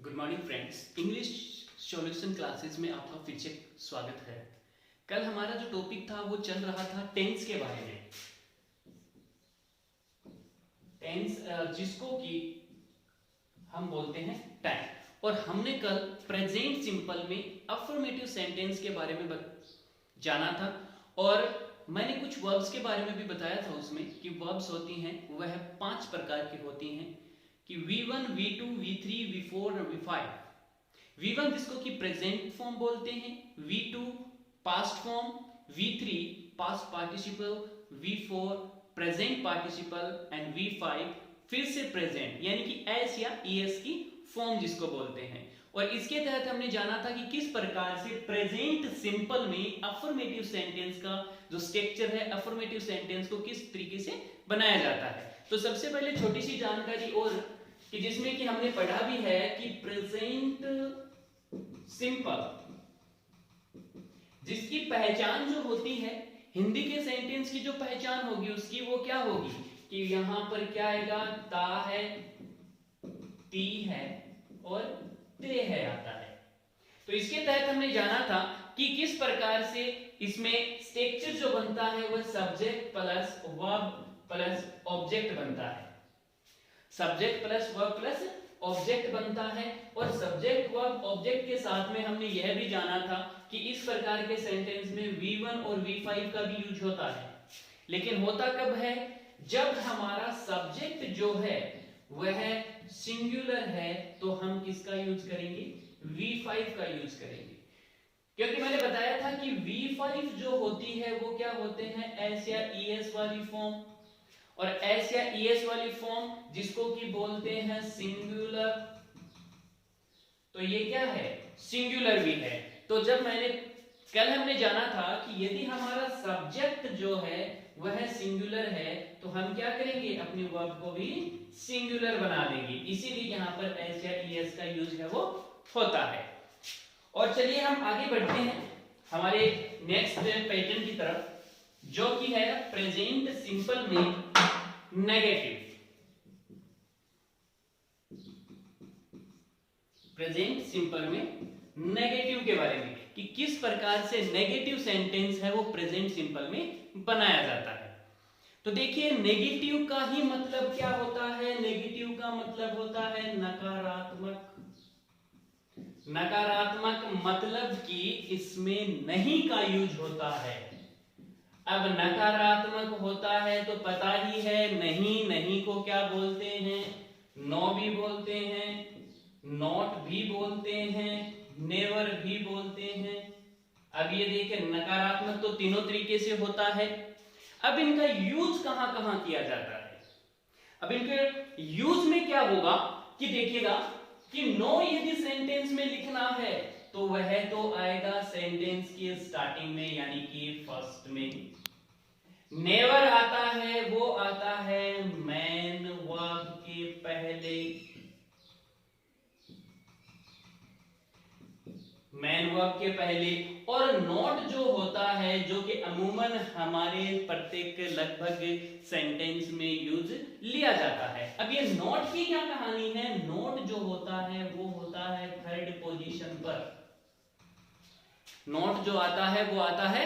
Good morning friends, English solution classes में आपका फिर से स्वागत है। कल हमारा जो टॉपिक था वो चल रहा था टेंस के बारे में। टेंस जिसको कि हम बोलते हैं टाइम, और हमने कल प्रेजेंट सिंपल में अफर्मेटिव सेंटेंस के बारे में जाना था, और मैंने कुछ वर्ब्स के बारे में भी बताया था उसमें कि वर्ब्स होती हैं वह 5 प्रकार की होती हैं कि V1, V2, V3, V4 और V5। V1 जिसको कि प्रेजेंट फॉर्म बोलते हैं, V2 past form, V3 past participle, V4 present participle and V5 फिर से प्रेजेंट यानी कि एस या ईएस की फॉर्म जिसको बोलते हैं। और इसके तहत हमने जाना था कि किस प्रकार से प्रेजेंट सिंपल में अफर्मेटिव सेंटेंस का जो स्ट्रक्चर है, अफर्मेटिव सेंटेंस को किस तरीके से बनाया जाता है। तो सबसे पहले छोटी सी जानकारी और कि जिसमें कि हमने पढ़ा भी है कि प्रेजेंट सिंपल जिसकी पहचान जो होती है, हिंदी के सेंटेंस की जो पहचान होगी उसकी वो क्या होगी कि यहां पर क्या आएगा, ता है, ती है और ते है आता है। तो इसके तहत हमने जाना था कि किस प्रकार से इसमें स्ट्रक्चर जो बनता है वह subject plus verb plus object बनता है। Subject plus verb plus object बनता है, और सब्जेक्ट वर्ब ऑब्जेक्ट के साथ में हमने यह भी जाना था कि इस प्रकार के सेंटेंस में V1 और V5 का भी यूज होता है। लेकिन होता कब है, जब हमारा सब्जेक्ट जो है वह सिंगुलर है तो हम किसका यूज करेंगे, V5 का यूज करेंगे। क्योंकि मैंने बताया था कि V5 जो होती है वो क्या होते हैं, एस या ईएस वाली फॉर्म, और एस या ईएस वाली फॉर्म जिसको कि बोलते हैं सिंगुलर, तो ये क्या है, सिंगुलर भी है। तो जब कल हमने जाना था कि यदि हमारा सब्जेक्ट जो है वह सिंगुलर है तो हम क्या करेंगे, अपनी वर्ब को भी सिंगुलर बना देंगे, इसीलिए यहां पर एस या ईएस का यूज है वो होता है। और चलिए हम आगे बढ़ते हैं हमारे नेक्स्ट पैटर्न की तरफ, जो कि है प्रेजेंट सिंपल में नेगेटिव। प्रेजेंट सिंपल में नेगेटिव के बारे में कि किस प्रकार से नेगेटिव सेंटेंस है वो प्रेजेंट सिंपल में बनाया जाता है। तो देखिए, नेगेटिव का ही मतलब क्या होता है, नेगेटिव का मतलब होता है नकारात्मक। नकारात्मक मतलब कि इसमें नहीं का यूज होता है। अब नकारात्मक होता है तो पता ही है, नहीं नहीं को क्या बोलते हैं, नो भी बोलते हैं, नॉट भी बोलते हैं, नेवर भी बोलते हैं। अब ये देखिए, नकारात्मक तो तीनों तरीके से होता है। अब इनका यूज कहां कहां किया जाता है। अब इनके यूज में क्या होगा कि देखिएगा कि नो यदि सेंटेंस में लिखना है तो वह तो आएगा सेंटेंस के स्टार्टिंग में यानी कि फर्स्ट में। नेवर आता है वो आता है मैन वर्ब के पहले, मैन वर्ब के पहले। और नॉट जो होता है, जो कि अमूमन हमारे प्रत्येक लगभग सेंटेंस में यूज लिया जाता है। अब ये नॉट की क्या कहानी है, नॉट जो होता है वो होता है थर्ड पोजीशन पर। नॉट जो आता है वो आता है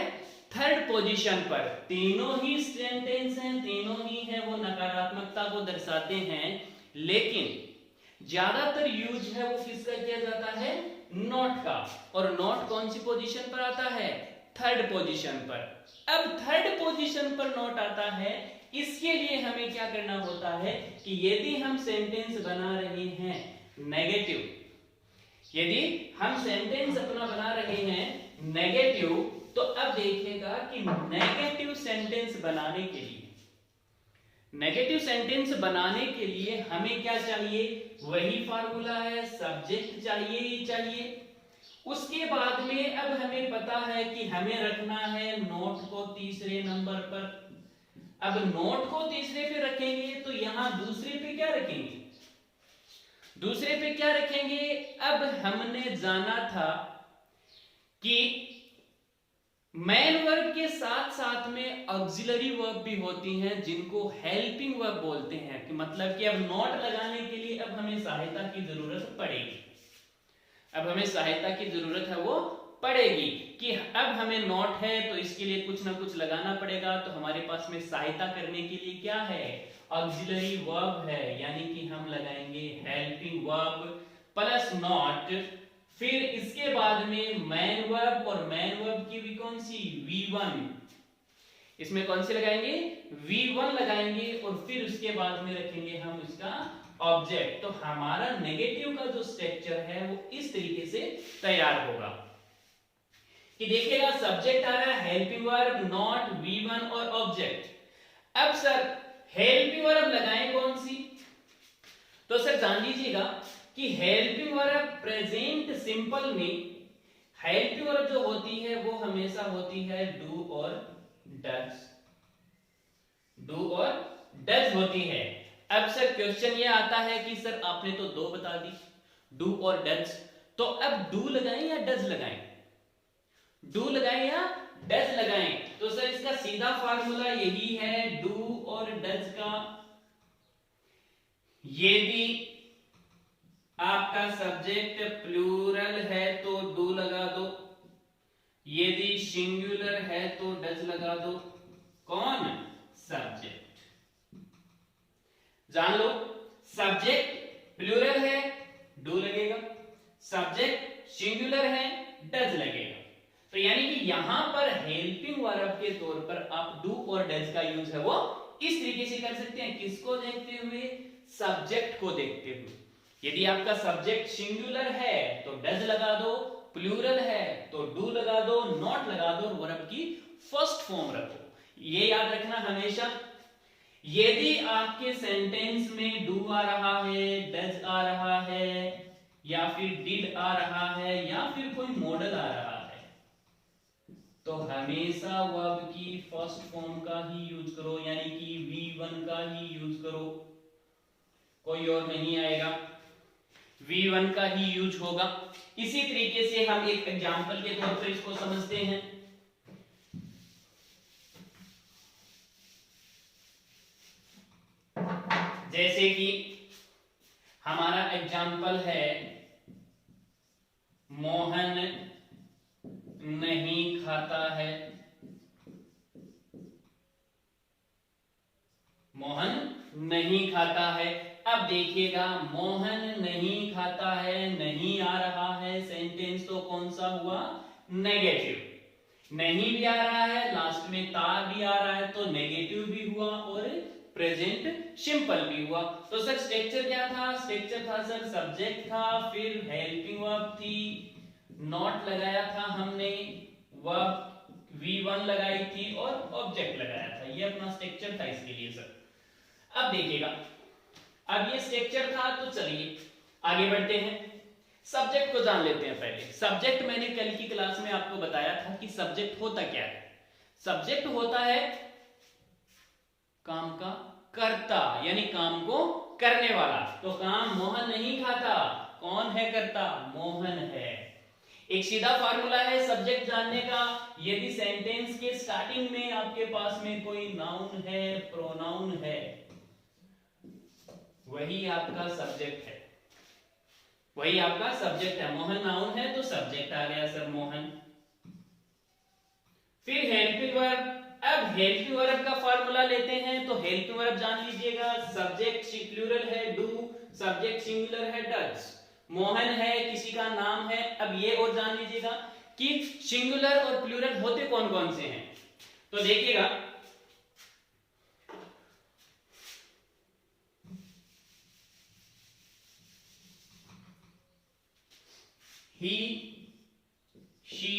थर्ड पोजीशन पर। तीनों ही सेंटेंस हैं, तीनों ही है वो नकारात्मकता को दर्शाते हैं, लेकिन ज्यादातर यूज है वो किसका किया जाता है, नॉट का। और नॉट कौन सी पोजीशन पर आता है, थर्ड पोजीशन पर। अब थर्ड पोजीशन पर नॉट आता है, इसके लिए हमें क्या करना होता है कि यदि हम सेंटेंस बना रहे हैं नेगेटिव, यदि हम सेंटेंस अपना बना रहे हैं नेगेटिव, तो अब देखिएगा कि नेगेटिव सेंटेंस बनाने के लिए, नेगेटिव सेंटेंस बनाने के लिए हमें क्या चाहिए, वही फार्मूला है, सब्जेक्ट चाहिए ही चाहिए। उसके बाद में अब हमें पता है कि हमें रखना है नोट को तीसरे नंबर पर। अब नोट को तीसरे पे रखेंगे तो यहां दूसरे पे क्या रखेंगे, दूसरे पे क्या रखेंगे। अब हमने जाना था कि मेन वर्ब के साथ साथ में ऑक्सिलरी वर्ब भी होती हैं जिनको हेल्पिंग वर्ब बोलते हैं, कि मतलब कि अब नॉट लगाने के लिए अब हमें सहायता की जरूरत पड़ेगी। अब हमें सहायता की जरूरत है वो पड़ेगी कि अब हमें नॉट है तो इसके लिए कुछ ना कुछ लगाना पड़ेगा। तो हमारे पास में सहायता करने के लिए क्या है, ऑक्सिलरी वर्ब है, यानी कि हम लगाएंगे हेल्पिंग वर्ब प्लस नॉट। फिर इसके बाद में मैन वर्ब, और मैन वर्ब की भी कौन सी, V1। इसमें कौन सी लगाएंगे, V1 लगाएंगे, और फिर उसके बाद में रखेंगे हम इसका ऑब्जेक्ट। तो हमारा नेगेटिव का जो स्ट्रक्चर है वो इस तरीके से तैयार होगा कि देखिएगा सब्जेक्ट आ रहा है हेल्पिंग वर्ब, नॉट, V1 और ऑब्जेक्ट। अब सर हेल्पिंग वर्ब लगाएं कौन सी, तो सर जान लीजिएगा कि हेल्पिंग वर्ब प्रेजेंट सिंपल में हेल्पिंग वर्ब जो होती है वो हमेशा होती है डू और डज, डू और डज होती है। अब सर क्वेश्चन ये आता है कि सर आपने तो दो बता दी, डू और डज, तो अब डू लगाएं या डज लगाएं, डू लगाएं या डज लगाएं। तो सर इसका सीधा फार्मूला यही है डू और डज का। यदि आपका सब्जेक्ट प्लूरल है तो डू लगा दो, यदि सिंगुलर है तो डज लगा दो। कौन, सब्जेक्ट। जान लो, सब्जेक्ट प्लूरल है डू लगेगा, सब्जेक्ट सिंगुलर है डज लगेगा। तो यानी कि यहां पर हेल्पिंग वर्ब के तौर पर आप डू और डज का यूज है वो इस तरीके से कर सकते हैं, किसको देखते हुए, सब्जेक्ट को देखते हुए। यदि आपका सब्जेक्ट सिंगुलर है तो डज लगा दो, प्लूरल है तो डू लगा दो, नॉट लगा दो, वर्ब की फर्स्ट फॉर्म रखो। ये याद रखना हमेशा। यदि आपके सेंटेंस में डू आ रहा है, डज आ रहा है, या फिर डिड आ रहा है, या फिर कोई मॉडल आ रहा है, तो हमेशा वर्ब की फर्स्ट फॉर्म का ही यूज करो, यानी कि V1 का ही यूज करो, कोई और नहीं आएगा, V1 का ही यूज होगा। इसी तरीके से हम एक एग्जांपल के तौर पर इसको समझते हैं। जैसे कि हमारा एग्जाम्पल है मोहन नहीं खाता है, मोहन नहीं खाता है। अब देखिएगा मोहन नहीं खाता है, नहीं आ रहा है, सेंटेंस तो कौन सा हुआ, नेगेटिव। नहीं भी आ रहा है, लास्ट में ता भी आ रहा है, तो नेगेटिव भी हुआ और प्रेजेंट सिंपल भी हुआ। तो सर स्ट्रक्चर क्या था, स्ट्रक्चर था सर सब्जेक्ट था, फिर हेल्पिंग वर्ब थी, नॉट लगाया था हमने, वर्ब V1 लगाई थी और ऑब्जेक्ट लगाया था। ये अपना स्ट्रक्चर था इसके लिए सर। अब देखिएगा, अब ये स्ट्रक्चर था, तो चलिए आगे बढ़ते हैं, सब्जेक्ट को जान लेते हैं। पहले सब्जेक्ट मैंने कल की क्लास में आपको बताया था कि सब्जेक्ट होता क्या है। सब्जेक्ट होता है काम का कर्ता, यानी काम को करने वाला। तो काम मोहन नहीं खाता, कौन है कर्ता, मोहन है। एक सीधा फार्मूला है सब्जेक्ट जानने का, यदि सेंटेंस के स्टार्टिंग में आपके पास में कोई नाउन है, प्रोनाउन है, वही आपका सब्जेक्ट है, वही आपका सब्जेक्ट है। मोहन नाउन है तो सब्जेक्ट आ गया सर मोहन। फिर हेल्पिंग वर्ब। अब हेल्पिंग वर्ब का फार्मूला लेते हैं, तो हेल्पिंग वर्ब जान लीजिएगा, सब्जेक्ट प्लूरल है डू, सब्जेक्ट सिंगुलर है डज, मोहन है किसी का नाम है। अब ये और जान लीजिएगा कि सिंगुलर और प्लूरल होते कौन कौन से हैं। तो देखिएगा ही, शी,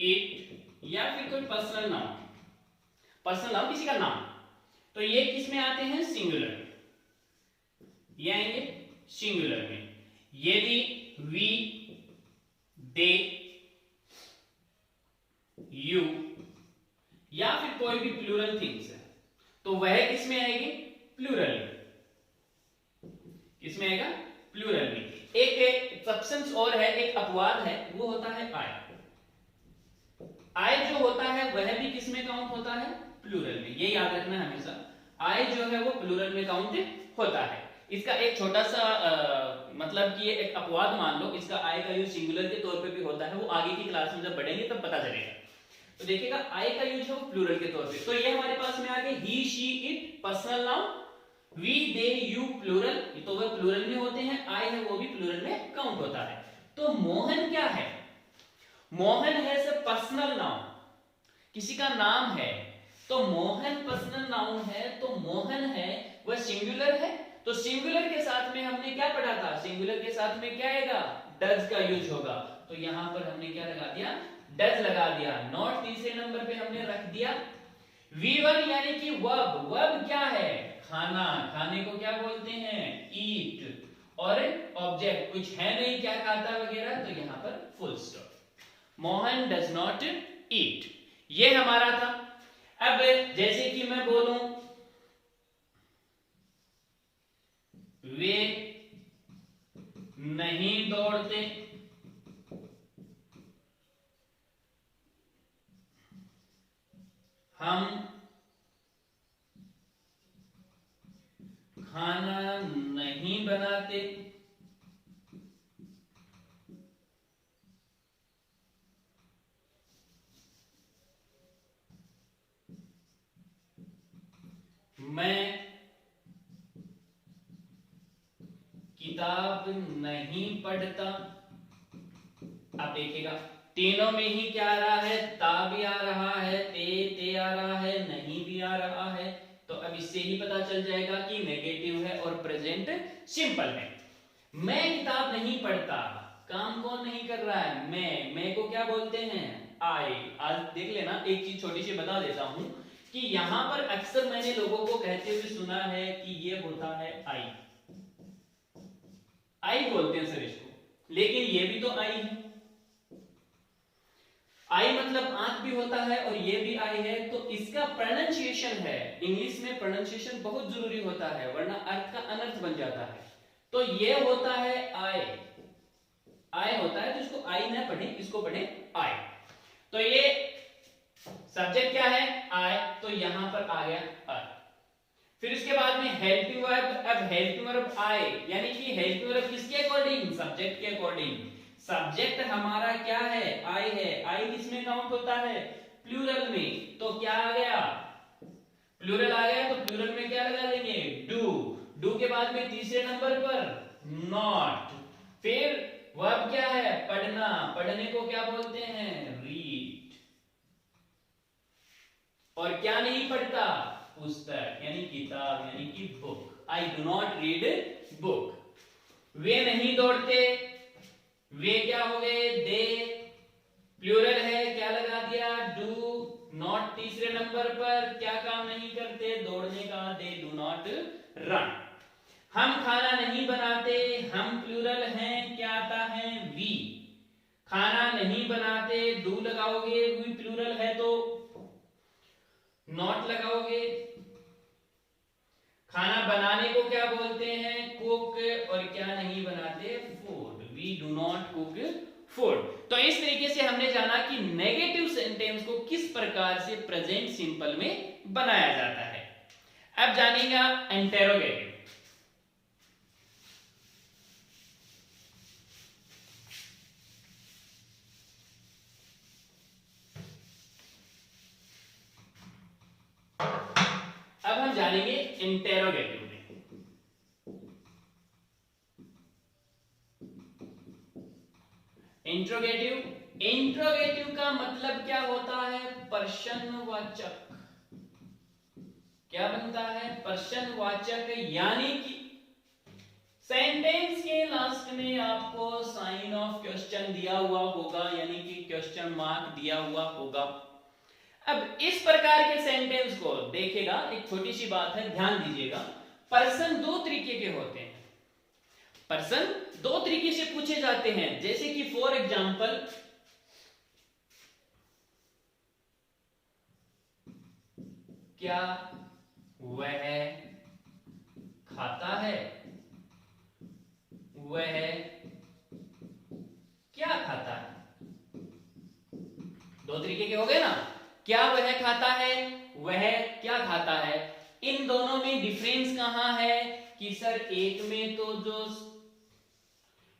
इट, या फिर कोई पर्सनल नाउन, पर्सनल नाउन किसी का नाम, तो ये किस में आते हैं, सिंगुलर में, ये आएंगे सिंगुलर में। यदि वी, दे, यू, या फिर कोई भी प्लूरल थिंग्स है, तो वह किस में आएगी, प्लूरल में। किस में आएगा, प्लूरल में। एक सब्सटेंस और है, एक अपवाद है, वो होता है आई। आई जो होता है वह भी किस में काउंट होता है, प्लूरल में। ये याद रखना हमेशा, आई जो है वो प्लूरल में काउंट होता है। इसका एक छोटा सा मतलब कि एक अपवाद मान लो, इसका आई का यूज सिंगुलर के तौर पे भी होता है, वो आगे की क्लास में जब बढ़ेंगे तब पता चलेगा। तो देखिएगा आई का यूज है वो प्लूरल के तौर पे, तो ये हमारे पास में आ गए ही she it personal noun, we they you plural, तो वह प्लूरल में होते हैं, आई है वो भी प्लूरल में काउंट होता है। तो मोहन क्या है? मोहन है सब पर्सनल नाउन, किसी का नाम है, तो मोहन पर्सनल नाउन है, तो मोहन है वह सिंगुलर है, तो सिंगुलर के साथ में हमने क्या पढ़ा था, सिंगुलर के साथ में क्या आएगा, डज का यूज होगा, तो यहां पर हमने क्या लगा दिया, डज लगा दिया, नॉट तीसरे नंबर पे हमने रख दिया। V1 यानी कि वर्ब, वर्ब क्या है, खाना, खाने को क्या बोलते हैं, ईट, और ऑब्जेक्ट कुछ है नहीं क्या खाता वगैरह, तो यहां पर full stop. Mohan does not eat, ये हमारा था। अब जैसे कि मैं बोलूं वे नहीं दौड़ते, हम खाना नहीं बनाते, मैं किताब नहीं पढ़ता। अब देखिएगा तीनों में ही क्या आ रहा है, ता भी आ रहा है, ते आ रहा है, नहीं भी आ रहा है, तो अब इससे ही पता चल जाएगा कि नेगेटिव है और प्रेजेंट सिंपल है। मैं किताब नहीं पढ़ता, काम कौन नहीं कर रहा है, मैं को क्या बोलते हैं, आई। आज देख लेना, एक चीज छोटी सी बता देता हूं कि यहां पर अक्सर मैंने लोगों को कहते हुए सुना है कि ये होता है आई, आई बोलते हैं सर इसको, लेकिन ये भी तो आई है, आई मतलब आंख भी होता है और ये भी आई है, तो इसका प्रोनाउंसिएशन है, इंग्लिश में प्रोनाउंसिएशन बहुत जरूरी होता है वरना अर्थ का अनर्थ बन जाता है। तो ये होता है आई, आई होता है, तो इसको आई ना पढ़े, इसको पढ़े आई। तो ये सब्जेक्ट क्या है, आई, तो यहां पर आ गया आई। फिर इसके बाद में हेल्पिंग वर्ब, अब हेल्पिंग वर्ब आई, यानी कि हेल्पिंग वर्ब किसके अकॉर्डिंग, सब्जेक्ट के अकॉर्डिंग। सब्जेक्ट हमारा क्या है, आई है, आई किसमें काउंट होता है, प्लूरल में, तो क्या आ गया, प्लूरल आ गया, तो प्लूरल में क्या लगा देंगे, डू, डू के बाद में तीसरे नंबर पर नॉट, फिर वर्ब क्या है, पढ़ना, पढ़ने को क्या बोलते हैं, रीड, और क्या नहीं पढ़ता, पुस्तक यानी किताब यानी कि book, I do not read book. वे नहीं दौड़ते, वे क्या हो गए, दे, प्लूरल है, क्या लगा दिया, डू, नॉट तीसरे नंबर पर, क्या काम नहीं करते, दौड़ने का, दे डू नॉट रन। हम खाना नहीं बनाते, हम प्लूरल हैं, क्या आता है, वी, खाना नहीं बनाते, डू लगाओगे, वी प्लूरल है तो नॉट लगाओगे। खाना बनाने को क्या बोलते हैं, कुक, और क्या नहीं बनाते, food, we do not cook food. तो इस तरीके से हमने जाना कि नेगेटिव सेंटेंस को किस प्रकार से प्रेजेंट सिंपल में बनाया जाता है। अब जानिएगा इंटेरोगेटिव। अब हम जानेंगे इंटेरोगेटिव में। इंट्रोगेटिव, इंट्रोगेटिव का मतलब क्या होता है, प्रश्नवाचक, क्या बनता है, प्रश्नवाचक, यानी कि सेंटेंस के लास्ट में आपको साइन ऑफ क्वेश्चन दिया हुआ होगा, यानी कि क्वेश्चन मार्क दिया हुआ होगा। अब इस प्रकार के सेंटेंस को देखेगा, एक छोटी सी बात है, ध्यान दीजिएगा, पर्सन दो तरीके के होते हैं, पर्सन दो तरीके से पूछे जाते हैं, जैसे कि फॉर एग्जाम्पल क्या वह खाता है, वह क्या खाता है, दो तरीके के हो गए ना, क्या वह खाता है, वह क्या खाता है। इन दोनों में डिफरेंस कहां है कि सर एक में तो जो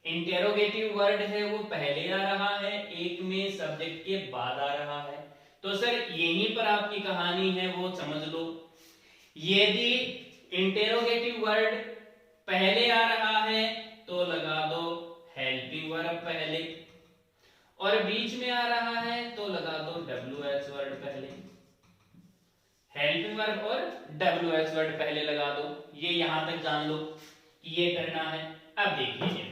इंटेरोगेटिव वर्ड है वो पहले आ रहा है, एक में सब्जेक्ट के बाद आ रहा है। तो सर यहीं पर आपकी कहानी है वो समझ लो। यदि इंटेरोगेटिव वर्ड पहले आ रहा है तो लगा दो हेल्पिंग वर्ब पहले, और बीच में आ रहा है तो लगा दो WH वर्ड पहले। हेल्पिंग वर्ब और WH वर्ड पहले लगा दो। ये यहां तक जान लो कि ये करना है। अब देखिए,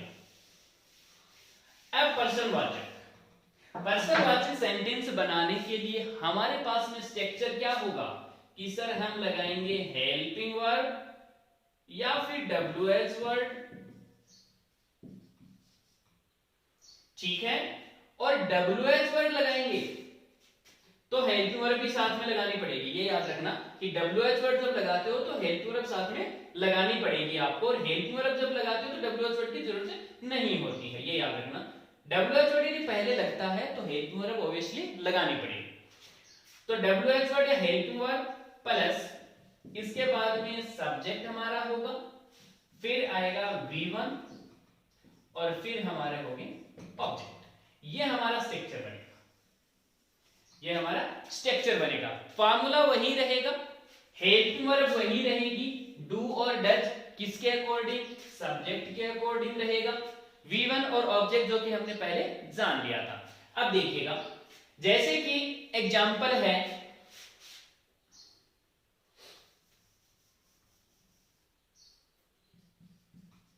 अब पर्सनवाचक सेंटेंस बनाने के लिए हमारे पास में स्ट्रक्चर क्या होगा कि सर हम लगाएंगे हेल्पिंग वर्ब या फिर WH वर्ड, ठीक है, और WH वर्ड लगाएंगे तो हेल्पिंग वर्ब भी साथ में लगानी पड़ेगी। ये याद रखना कि WH वर्ड जब लगाते हो तो हेल्पिंग वर्ब साथ में लगानी पड़ेगी आपको, और हेल्पिंग वर्ब जब लगाते हो तो WH वर्ड की जरूरत नहीं होती है। ये याद रखना, WH वर्ड यदि पहले लगता है तो हेल्पिंग वर्ब ऑब्वियसली लगानी पड़ेगी। तो WH वर्ड या हेल्पिंग वर्ब प्लस इसके बाद में सब्जेक्ट हमारा होगा, फिर आएगा V1 और फिर हमारे होंगे ऑब्जेक्ट। ये हमारा स्ट्रक्चर बनेगा, ये हमारा स्ट्रक्चर बनेगा। फार्मूला वही रहेगा, हेल्पिंग वर्ब वही रहेगी, डू और डज किसके अकॉर्डिंग, सब्जेक्ट के अकॉर्डिंग रहेगा, V1 और ऑब्जेक्ट जो कि हमने पहले जान लिया था। अब देखिएगा, जैसे कि एग्जांपल है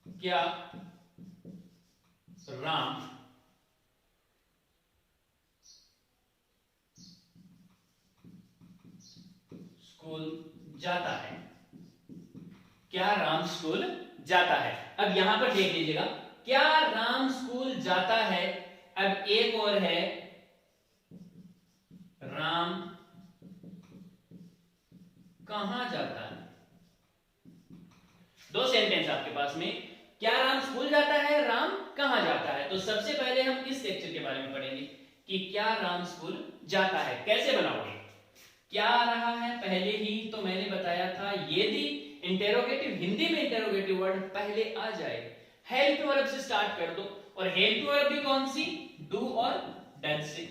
क्या राम स्कूल जाता है, क्या राम स्कूल जाता है। अब यहां पर देख लीजिएगा, क्या राम स्कूल जाता है। अब एक और है राम कहां जाता है। दो सेंटेंस आपके पास में, क्या राम स्कूल जाता है, राम कहां जाता है। तो सबसे पहले हम इस लेक्चर के बारे में पढ़ेंगे कि क्या राम स्कूल जाता है, कैसे बनाओगे। क्या आ रहा है पहले ही तो मैंने बताया था, यदि इंटेरोगेटिव, हिंदी में इंटेरोगेटिव वर्ड पहले आ जाए, हेल्प वर्ब से स्टार्ट कर दो, और हेल्प वर्ब भी कौन सी, डू और डज से,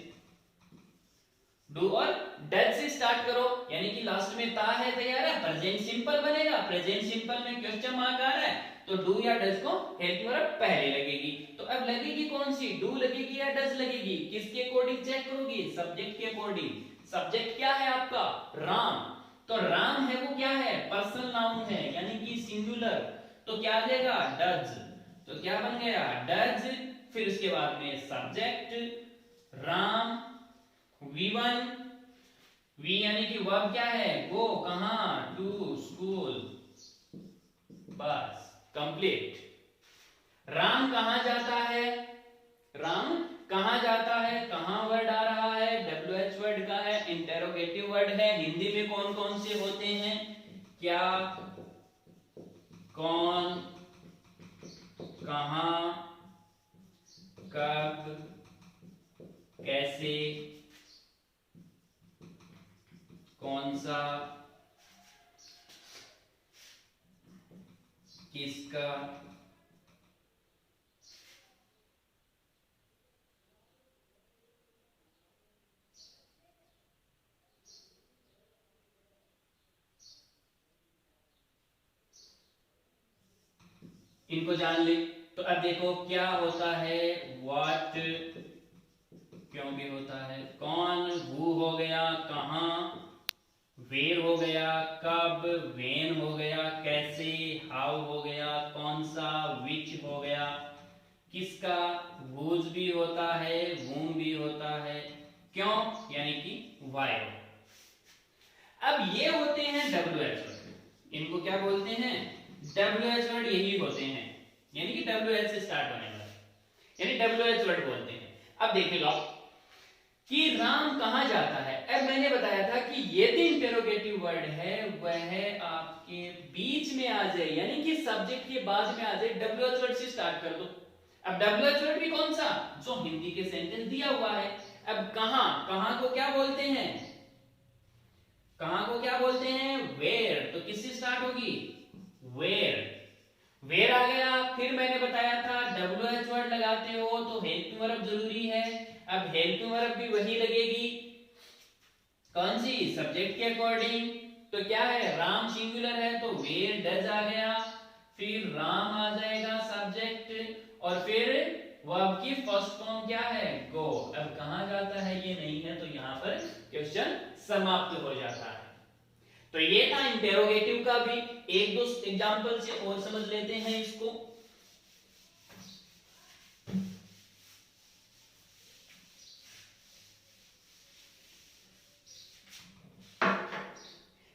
डू और डज से स्टार्ट करो, यानी कि लास्ट में ता है तैयार है, प्रेजेंट सिंपल बनेगा, प्रेजेंट सिंपल में क्वेश्चन मार्क आ रहा है तो डू या डज को हेल्प वर्ब पहले लगेगी। तो अब लगेगी कौन सी, डू लगेगी या डज लगेगी, किसके अकॉर्डिंग चेक करोगी, सब्जेक्ट के अकॉर्डिंग। सब्जेक्ट क्या है आपका, राम, तो राम है वो क्या है, पर्सनल नाउन है यानी कि सिंगुलर, तो क्या आ जाएगा, डज, तो क्या बन गया, डज, फिर उसके बाद में सब्जेक्ट राम, V1, V यानी कि वर्ब क्या है, गो, कहां, टू स्कूल, बस कंप्लीट। राम कहां जाता है, राम कहां जाता है, कहां वर्ड आ रहा है, WH वर्ड का है, इंटेरोगेटिव वर्ड है। हिंदी में कौन कौन से होते हैं, क्या, कौन, कहां, कब, कैसे, कौन सा, किसका, इनको जान ले। तो अब देखो क्या होता है, व्हाट क्यों भी होता है, कौन, हु हो गया, कहां, वेयर हो गया, कब, वेन हो गया, कैसे, हाउ हो गया, कौन सा, विच हो गया, किसका, हुज भी होता है, whom भी होता है, क्यों यानी कि why। अब ये होते हैं WH वर्ड, इनको क्या बोलते हैं, WH वर्ड यही होते हैं, यानी कि WH से स्टार्ट होने वाला, यानी WH वर्ड बोलते हैं। अब देखिएगा कि राम कहां जाता है। अब मैंने बताया था कि यदि इंटेरोगेटिव वर्ड है वह आपके बीच में आ जाए, यानी कि सब्जेक्ट के बाद में आ जाए, WH वर्ड से स्टार्ट कर दो। अब WH वर्ड भी कौन सा, जो हिंदी के सेंटेंस दिया हुआ है। अब कहां, कहां को क्या बोलते हैं, कहां को क्या बोलते हैं? वेयर। तो किससे स्टार्ट होगी? वेयर। वेयर आ गया। फिर मैंने बताया था WH वर्ड लगाते हो तो हेल्पिंग वर्ब जरूरी है। अब हेल्पिंग वर्ब भी वही लगेगी, कौन सी? सब्जेक्ट के अकॉर्डिंग। तो क्या है? राम सिंगुलर है तो वेयर डज आ गया, फिर राम आ जाएगा सब्जेक्ट, और फिर वर्ब की फर्स्ट फॉर्म क्या है? गो। अब कहां जाता है ये नहीं है तो यहां पर क्वेश्चन समाप्त हो जाता है। तो ये था इंटेरोगेटिव का भी। एक दो एग्जांपल से और समझ लेते हैं इसको।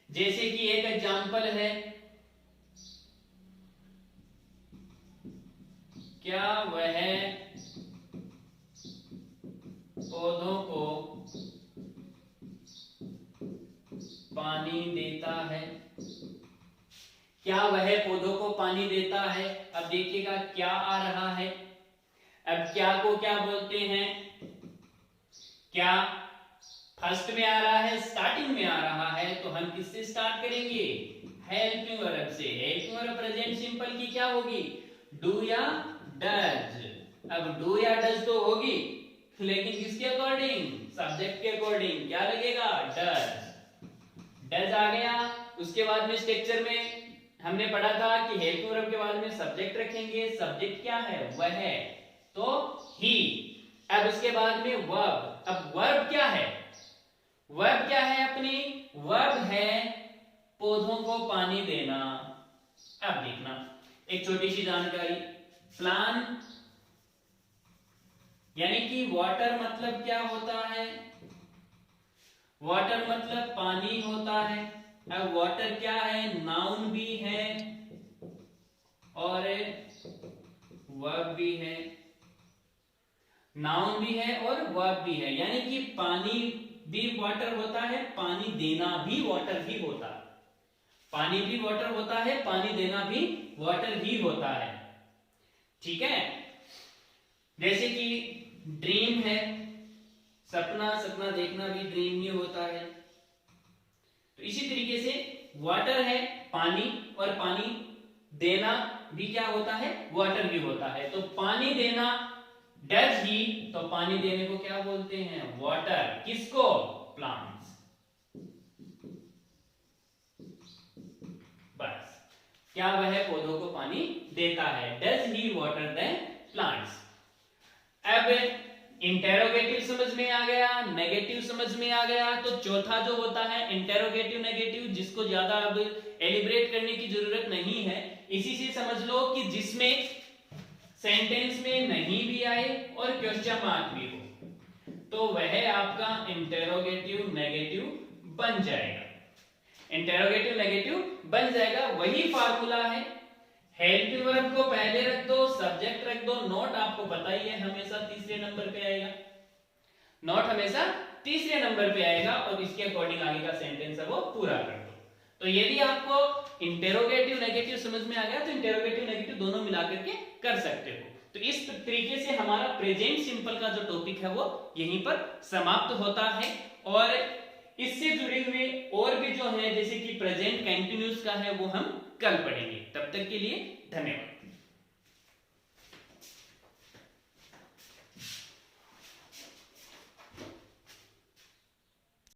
जैसे कि एक एग्जांपल है, क्या वह पौधों को पानी देता है? क्या वह पौधों को पानी देता है? अब देखिएगा क्या आ रहा है। अब क्या को क्या बोलते हैं? क्या फर्स्ट में आ रहा है, स्टार्टिंग में आ रहा है, तो हम किससे स्टार्ट करेंगे? हेल्पिंग वर्ब से। हेल्पिंग वर्ब प्रेजेंट सिंपल की क्या होगी? डू या डज। अब डू या डज तो होगी, लेकिन किसके अकॉर्डिंग? सब्जेक्ट के अकॉर्डिंग। क्या लगेगा? डज। डज आ गया। उसके बाद में स्ट्रक्चर में हमने पढ़ा था कि हेल्पिंग वर्ब के बाद में सब्जेक्ट रखेंगे। सब्जेक्ट क्या है? वह है, तो ही। अब उसके बाद में वर्ब। अब वर्ब क्या है? वर्ब क्या है अपनी? वर्ब है पौधों को पानी देना। अब देखना एक छोटी सी जानकारी। प्लान यानी कि वाटर मतलब क्या होता है? वाटर मतलब पानी होता है। अब वाटर क्या है? नाउन भी है और वर्ब भी है। नाउन भी है और वर्ब भी है, यानी कि पानी भी वाटर होता है, पानी देना भी वाटर ही होता है। पानी भी वाटर होता है, पानी देना भी वाटर ही होता है। ठीक है। जैसे कि ड्रीम है, सपना। सपना देखना भी ड्रीम ही होता है। तो इसी तरीके से वाटर है पानी, और पानी देना भी क्या होता है? वाटर भी होता है। तो पानी देना डज ही, तो पानी देने को क्या बोलते हैं? वाटर। किसको? प्लांट्स। बस। क्या वह पौधों को पानी देता है? Does he water the plants. अब इंटेरोगेटिव समझ में आ गया, नेगेटिव समझ में आ गया। तो चौथा जो होता है इंटेरोगेटिव नेगेटिव, जिसको ज्यादा अब एलिब्रेट करने की जरूरत नहीं है। इसी से समझ लो कि जिसमें सेंटेंस में नहीं भी आए और क्वेश्चन मार्क भी हो, तो वह आपका इंटेरोगेटिव नेगेटिव बन जाएगा। इंटेरोगेटिव नेगेटिव बन जाएगा। वही फार्मूला है। हेल्पिंग वर्ब को पहले रख दो, सब्जेक्ट रख दो, नोट आपको पता ही है हमेशा तीसरे नंबर पे आएगा। नोट हमेशा तीसरे नंबर पे आएगा, और इसके अकॉर्डिंग आगे का सेंटेंस है वो पूरा कर दो। तो यदि आपको इंटेरोगेटिव नेगेटिव समझ में आ गया तो इंटेरोगेटिव नेगेटिव दोनों मिला करके कर सकते हो। तो इस तरीके से हमारा प्रेजेंट सिंपल का जो टॉपिक है वो यहीं पर समाप्त होता है। और इससे जुड़े हुए और भी जो है, जैसे कि प्रेजेंट कंटिन्यूअस का है, वो हम कल पढ़ेंगे। तब तक के लिए धन्यवाद।